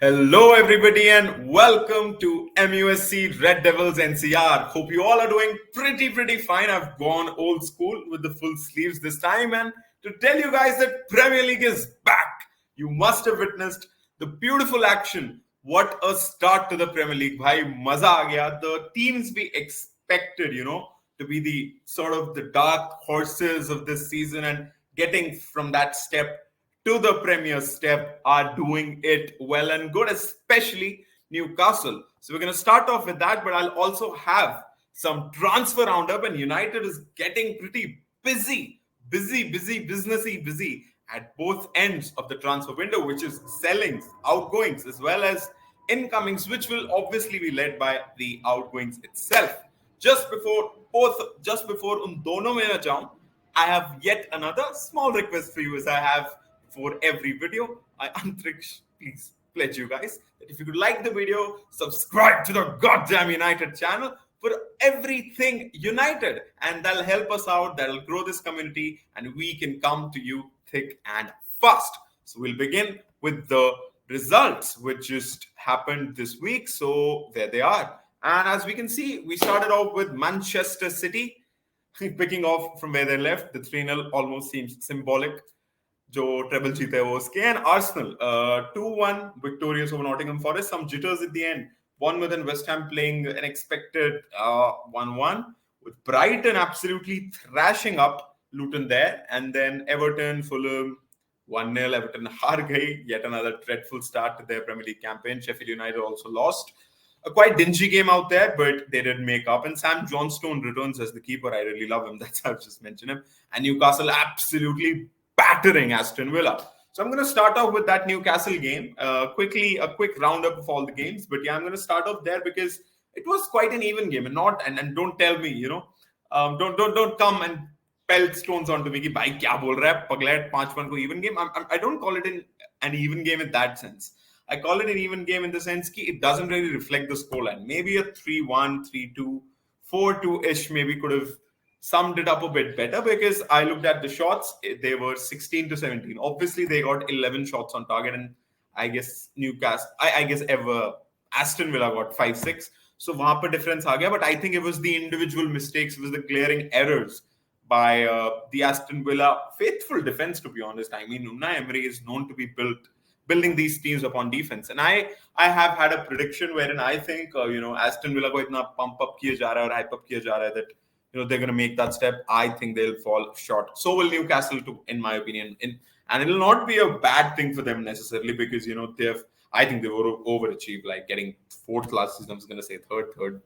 Hello, everybody, and welcome to MUSC Red Devils NCR. Hope you all are doing pretty fine. I've gone old school with the full sleeves this time, and to tell you guys that Premier League is back. You must have witnessed the beautiful action. What a start to the Premier League! Bhai, maza aa gaya. The teams we expected, to be the sort of the dark horses of this season and getting from that step to the Premier step are doing it well and good, especially Newcastle. So we're going to start off with that, but I'll also have some transfer roundup, and United is getting pretty businessy busy at both ends of the transfer window, which is sellings, outgoings, as well as incomings, which will obviously be led by the outgoings itself. Just before un dono mein na jaun, I have yet another small request for you, as I have for every video. I Antriksh, please pledge you guys that if you could like the video, subscribe to the goddamn United channel for everything United, and that'll help us out, that'll grow this community, and we can come to you thick and fast. So we'll begin with the results which just happened this week. So there they are. And as we can see, we started off with Manchester City picking off from where they left. The 3-0 almost seems symbolic. जो treble जीते वो उसके, and Arsenal 2-1 victorious over Nottingham Forest. Some jitters at the end. Bournemouth and West Ham playing an expected 1-1, with Brighton absolutely thrashing up Luton there, and then Everton, Fulham 1-0. Everton हार गई. Yet another dreadful start to their Premier League campaign. Sheffield United also lost. A quite dingy game out there, but they did make up. And Sam Johnstone returns as the keeper. I really love him. That's how I've just mentioned him. And Newcastle absolutely battering Aston Villa. So I'm going to start off with that Newcastle game. Quickly, a quick roundup of all the games. But yeah, I'm going to start off there because it was quite an even game. And don't tell me, don't come and pelt stones onto me. Ki, bhai, kya bol raha hai? Paglet 5-1 ko even game. I don't call it an even game in that sense. I call it an even game in the sense that it doesn't really reflect the scoreline. Maybe a 3-1, 3-2, 4-2-ish maybe could have summed it up a bit better, because I looked at the shots. They were 16-17. Obviously, they got 11 shots on target, and I guess Aston Villa got 5-6. So वहाँ पर difference आ गया. But I think it was the individual mistakes, it was the glaring errors by the Aston Villa faithful defense, to be honest. I mean, Unai Emery is known to be building these teams upon defense, and I have had a prediction wherein I think Aston Villa को इतना pump up किया जा रहा है और hype up किया जा रहा है that they're going to make that step. I think they'll fall short. So will Newcastle too, in my opinion. And it'll not be a bad thing for them necessarily, because I think they've overachieved, like getting fourth last season. I was going to say third.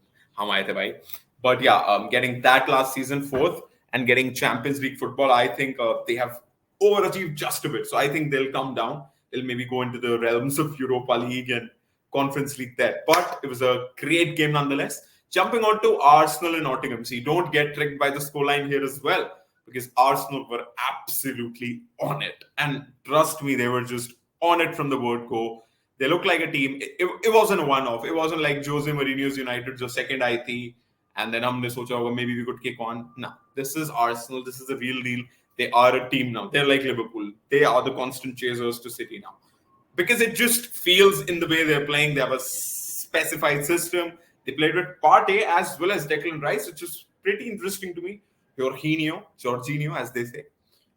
But yeah, getting that last season fourth and getting Champions League football, I think they have overachieved just a bit. So I think they'll come down. They'll maybe go into the realms of Europa League and Conference League there. But it was a great game nonetheless. Jumping on to Arsenal and Nottingham. See, don't get tricked by the scoreline here as well, because Arsenal were absolutely on it. And trust me, they were just on it from the word go. They look like a team. It wasn't a one-off. It wasn't like Jose Mourinho's United, just second IT, and then हमने सोचा होगा maybe we could kick on. No, this is Arsenal. This is the real deal. They are a team now. They're like Liverpool. They are the constant chasers to City now, because it just feels in the way they're playing. They have a specified system. They played with Partey as well as Declan Rice, which is pretty interesting to me. Jorginho, as they say.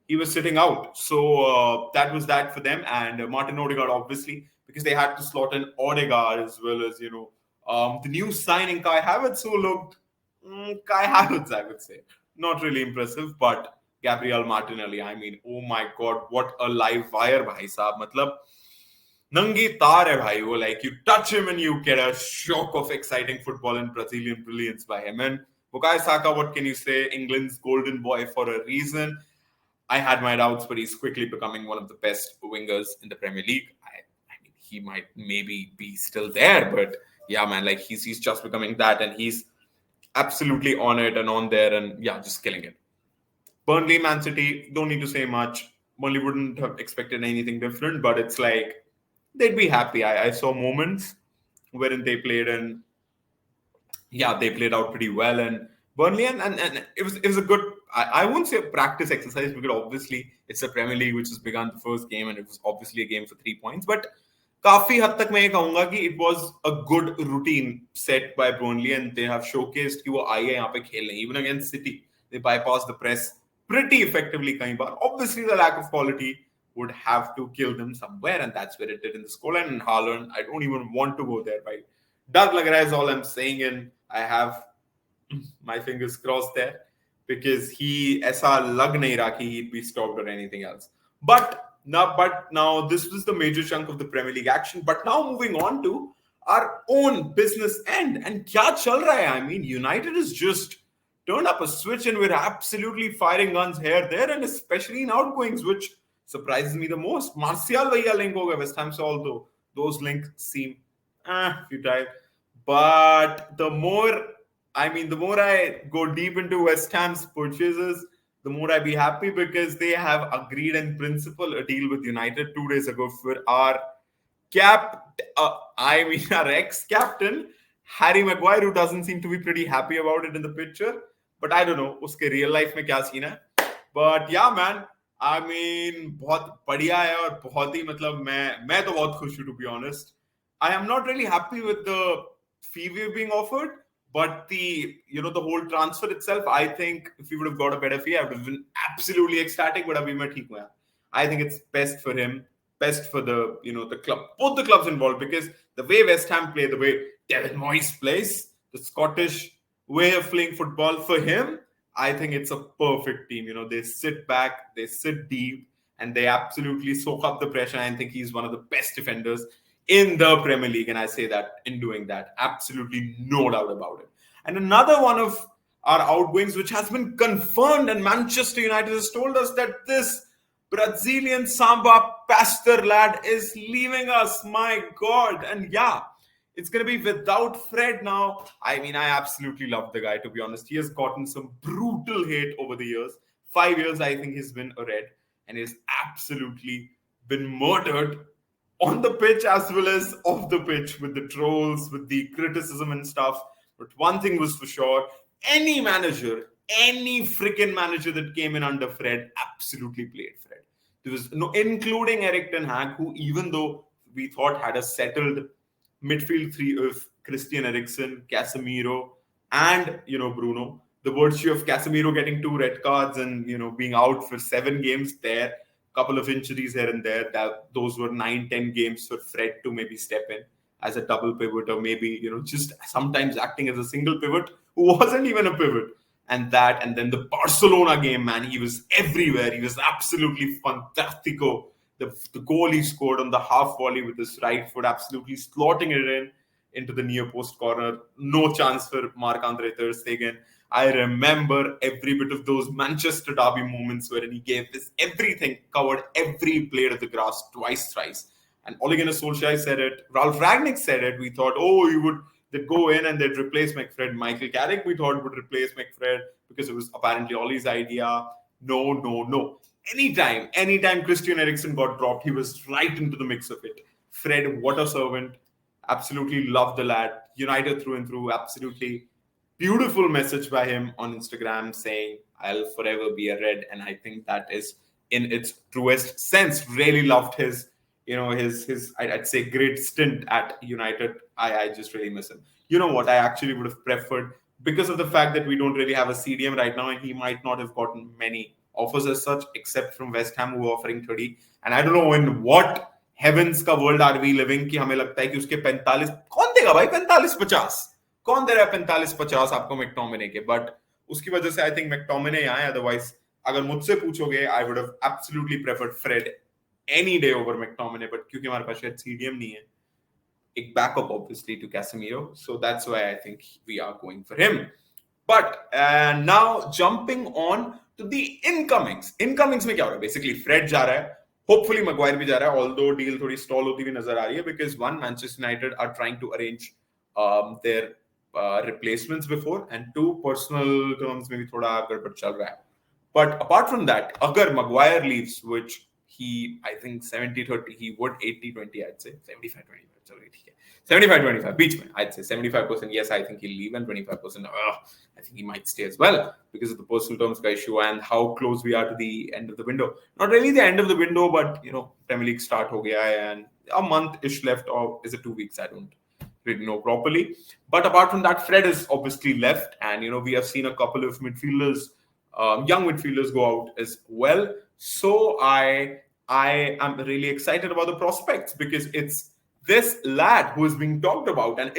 He was sitting out. So that was that for them. And Martin Odegaard, obviously, because they had to slot in Odegaard as well as, the new signing, Kai Havertz, who looked Kai Havertz, I would say. Not really impressive, but Gabriel Martinelli, I mean, oh my God, what a live wire, bhai saab. Matlab, Nangi tar hai bhai, wo, like you touch him and you get a shock of exciting football and Brazilian brilliance by him. And Bukayo Saka, what can you say? England's golden boy for a reason. I had my doubts, but he's quickly becoming one of the best wingers in the Premier League. I mean, he might maybe be still there, but yeah, man, like he's just becoming that, and he's absolutely on it and on there, and yeah, just killing it. Burnley, Man City, don't need to say much. Burnley wouldn't have expected anything different, but it's like they'd be happy. I saw moments wherein they played, and yeah, they played out pretty well. And Burnley, and it was a good, I won't say a practice exercise, because obviously it's the Premier League which has begun the first game, and it was obviously a game for 3 points. But काफी हद तक मैं ये कहूंगा कि it was a good routine set by Burnley and they have showcased कि वो आई है यहाँ पे खेलने even against City they bypassed the press pretty effectively कई बार. Obviously the lack of quality would have to kill them somewhere and that's where it did in the scoreline. And Haaland, I don't even want to go there, भाई डर लग रहा है is all I'm saying and I have my fingers crossed there because he ऐसा लग नहीं रहा कि he'd be stopped or anything else. But now this was the major chunk of the Premier League action. But now moving on to our own business end. And kya chal raha hai? I mean, United has just turned up a switch and we're absolutely firing guns here, there, and especially in outgoings, which surprises me the most. Martial vaya link ho gaya West Ham se, although those links seem futile. But the more I go deep into West Ham's purchases, the more I be happy because they have agreed in principle a deal with United 2 days ago for our our ex-captain, Harry Maguire, who doesn't seem to be pretty happy about it in the picture. But I don't know, uske real life mein kya scene hai. But yeah, man, I mean, बहुत बढ़िया है और बहुत ही मतलब मैं तो बहुत खुश हूँ, to be honest. I am not really happy with the fee we're being offered, but the whole transfer itself, I think if we would have got a better fee, I would have been absolutely ecstatic. But abhi main theek hu yaar. I think it's best for him, best for the club, both the clubs involved, because the way West Ham play, the way David Moyes plays, the Scottish way of playing football for him, I think it's a perfect team. They sit back, they sit deep, and they absolutely soak up the pressure. I think he's one of the best defenders in the Premier League, and I say that in doing that, absolutely no doubt about it. And another one of our outgoings, which has been confirmed, and Manchester United has told us that this Brazilian Samba Pastor lad is leaving us. My God. And yeah, it's going to be without Fred now. I mean, I absolutely love the guy, to be honest. He has gotten some brutal hate over the years. 5 years, I think he's been a Red, and he's absolutely been murdered on the pitch as well as off the pitch with the trolls, with the criticism and stuff. But one thing was for sure, any freaking manager that came in under Fred absolutely played Fred. There was no, including Eric Ten Hag, who even though we thought had a settled midfield three of Christian Eriksen, Casemiro, and Bruno. The virtue of Casemiro getting 2 red cards and being out for 7 games there, couple of injuries here and there. Those were 9-10 games for Fred to maybe step in as a double pivot, or maybe just sometimes acting as a single pivot who wasn't even a pivot. And then the Barcelona game, man, he was everywhere. He was absolutely fantastico. The goal he scored on the half volley with his right foot, absolutely slotting it into the near post corner. No chance for Marc-Andre ter Stegen. I remember every bit of those Manchester derby moments where he gave this everything, covered every blade of the grass twice, thrice. And Ole Gunnar Solskjaer said it. Ralf Rangnick said it. We thought, they'd go in and they'd replace McFred. Michael Carrick, we thought, would replace McFred because it was apparently Ole's idea. No. Anytime Christian Eriksen got dropped, he was right into the mix of it. Fred, what a servant. Absolutely loved the lad. United through and through. Absolutely beautiful message by him on Instagram saying, I'll forever be a Red. And I think that is in its truest sense. Really loved his I'd say great stint at United. I just really miss him. You know what? I actually would have preferred, because of the fact that we don't really have a CDM right now, and he might not have gotten many offers as such, except from West Ham, who are offering 30. And I don't know in what heavens का world are we living कि हमें लगता है कि उसके 45 कौन देगा भाई 45-50 कौन दे रहा है 45-50 आपको मैकटोमिने के. बट उसकी वजह से आई थिंक मैकटोमिने आए. अदरवाइज अगर मुझसे पूछोगे, I would have absolutely preferred Fred any day over McTominay, but क्योंकि हमारे पास शायद CDM नहीं है, एक backup obviously to Casemiro, so that's why I think we are going for him. But now jumping on to the incomings में क्या हो रहा है? Basically Fred जा रहा है, hopefully Maguire भी जा रहा है, although deal थोड़ी stall होती हुई नजर आ रही है, because one, Manchester United are trying to arrange their replacements before, and two, personal terms में भी थोड़ा गड़बड़ चल रहा है. But apart from that, अगर Maguire leaves, which I think 70-30, he would 80-20, I'd say 75-25, चलो ठीक है 75-25 बीच में, I'd say 75% yes, I think he'll leave, and 25% I think he might stay as well because of the personal terms का issue and how close we are to the end of the window. Not really the end of the window, but Premier League start हो गया है, and a month-ish left, or is it 2 weeks? I don't really know properly. But apart from that, Fred is obviously left, and we have seen a couple of midfielders, young midfielders, go out as well. So I am really excited about the prospects, because it's this lad who is being talked about, and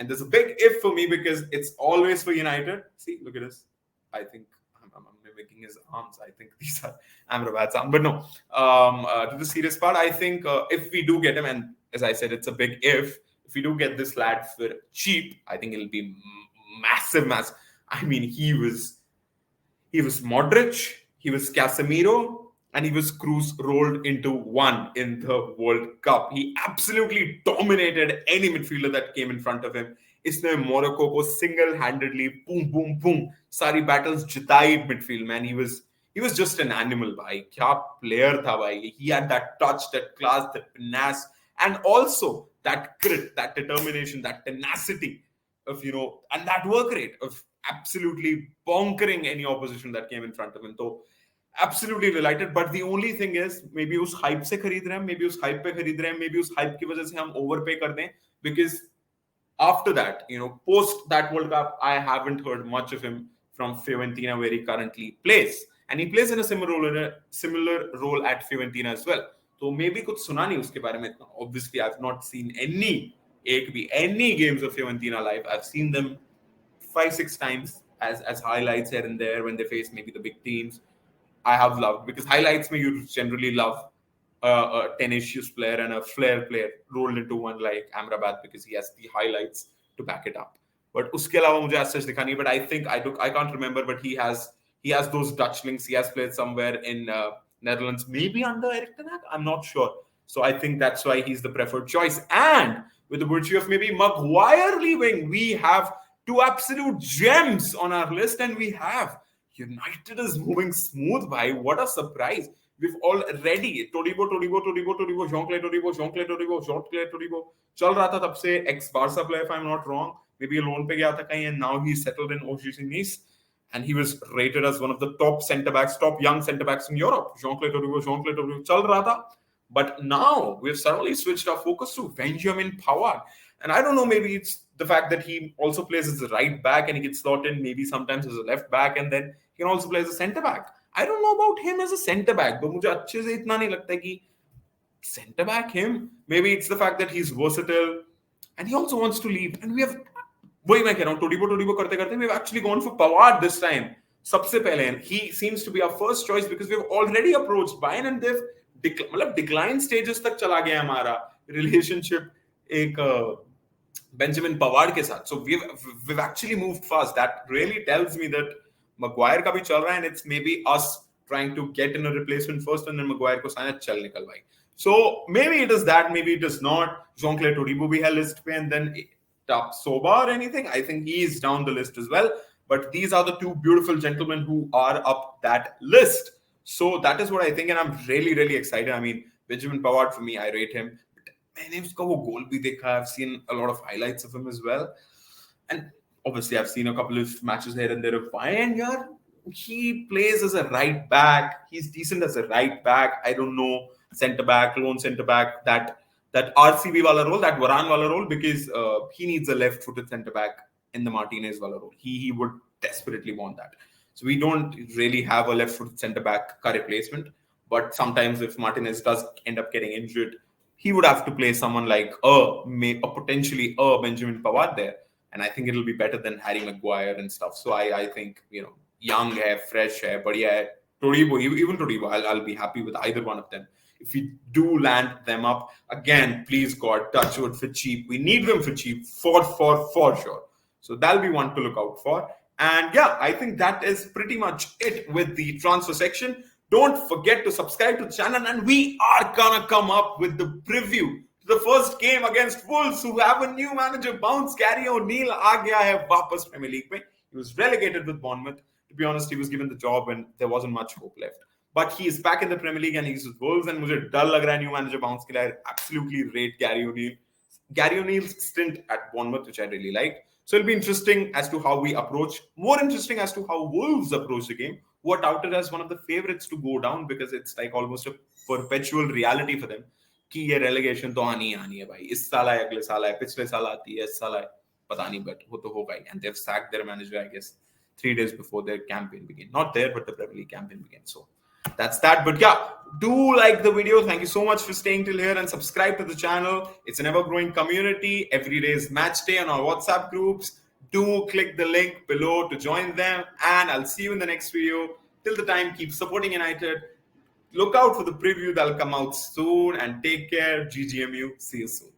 there's a big if for me, because it's always for United. See, look at this. I think I'm mimicking his arms. I think these are Amrabat's arms. But no, to the serious part, I think if we do get him, and as I said, it's a big if we do get this lad for cheap, I think it'll be massive. I mean, he was Modric, he was Casemiro, and he was Cruz rolled into one in the World Cup. He absolutely dominated any midfielder that came in front of him. इसने Morocco को single-handedly boom boom boom सारी battles जिताई midfield, man. He was just an animal, bhai. क्या player था, bhai. He had that touch, that class, that finesse, and also that grit, that determination, that tenacity of and that work rate of absolutely bonkering any opposition that came in front of him. So absolutely delighted. But the only thing is, maybe उस hype से खरीद रहे हैं, maybe उस hype पे खरीद रहे हैं, maybe उस hype की वजह से हम overpay कर दें, because after that, post that World Cup, I haven't heard much of him from Fiorentina, where he currently plays, and he plays in a similar role at Fiorentina as well. So maybe कुछ सुना नहीं उसके बारे में इतना. Obviously, I've not seen any games of Fiorentina live. I've seen them 5-6 times as highlights here and there when they face maybe the big teams. I have loved, because highlights me, you generally love a tenacious player and a flair player rolled into one like Amrabat, because he has the highlights to back it up. But उसके अलावा मुझे as such दिखा नहीं. But I think I can't remember, but he has those Dutch links. He has played somewhere in Netherlands, maybe under Erik ten Hag. I'm not sure. So I think that's why he's the preferred choice. And with the virtue of maybe Maguire leaving, we have two absolute gems on our list, and we have United is moving smooth, bhai. What a surprise. We've already Todibo, Jean-Claude Todibo चल रहा था तब से, ex-Barca player, if I'm not wrong. Maybe a loan पे गया था कहीं, and now he's settled in OGC Nice, and he was rated as one of the top young centre-backs in Europe. Jean-Claude Todibo चल रहा था. But now we've suddenly switched our focus to Benjamin Pavard. And I don't know, maybe it's the fact that he also plays as a right back and he gets slotted in maybe sometimes as a left back, and then he can also play as a centre back. I don't know about him as a centre back, but मुझे अच्छे से इतना नहीं लगता कि centre back him. Maybe it's the fact that he's versatile and he also wants to leave. And we have, वही मैं कह रहा हूँ, Todibo करते करते we've actually gone for Pavard this time. सबसे पहले, and he seems to be our first choice because we've already approached Bayern and they've मतलब decline stages तक चला गया हमारा relationship एक Benjamin Pavard के साथ. So we've actually moved fast. That really tells me that Maguire का भी चल रहा है, and it's maybe us trying to get in a replacement first, and then Maguire को साथ चल निकल भाई. So maybe it is that, maybe it is not. Jean-Claude Todibo भी है list पे, and then Soba or anything. I think he is down the list as well. But these are the two beautiful gentlemen who are up that list. So that is what I think, and I'm really, really excited. I mean, Benjamin Pavard, for me, I rate him. मैंने उसका वो goal भी देखा. I've seen a lot of highlights of him as well. And obviously, I've seen a couple of matches here and there of Bayern. Yeah, he plays as a right back. He's decent as a right back. I don't know, centre back, lone centre back, that RCB wala role, that Varane wala role, because he needs a left-footed centre back in the Martinez wala role. He would desperately want that. So we don't really have a left-footed centre back replacement. But sometimes if Martinez does end up getting injured, he would have to play someone like potentially Benjamin Pavard there. And I think it'll be better than Harry Maguire and stuff. So I think, young hair, fresh hair, but yeah, Todibo, even Todibo, I'll be happy with either one of them. If we do land them up, again, please God, touch wood for cheap. We need them for cheap, for sure. So that'll be one to look out for. And yeah, I think that is pretty much it with the transfer section. Don't forget to subscribe to the channel, and we are gonna come up with the preview to the first game against Wolves, who have a new manager bounce. Gary O'Neill आ गया है वापस Premier League में. He was relegated with Bournemouth. To be honest, he was given the job and there wasn't much hope left. But he is back in the Premier League and he's with Wolves, and मुझे डर लग रहा है new manager bounce के लिए. I absolutely rate Gary O'Neill. Gary O'Neill's stint at Bournemouth, which I really like. So it'll be interesting as to how we approach, more interesting as to how Wolves approach the game, who are touted as one of the favorites to go down because it's like almost a perpetual reality for them. कि ये relegation तो आनी है भाई, इस साल है, अगले साल है, पिछले साल आती है, इस साल है, पता नहीं, but वो तो होगा ही. And they've sacked their manager, I guess, 3 days before their campaign began. Not there, but the Premier League campaign began. So that's that. But yeah, do like the video. Thank you so much for staying till here and subscribe to the channel. It's an ever-growing community. Every day is match day on our WhatsApp groups. Do click the link below to join them, and I'll see you in the next video. Till the time, keep supporting United. Look out for the preview that'll come out soon, and take care. GGMU. See you soon.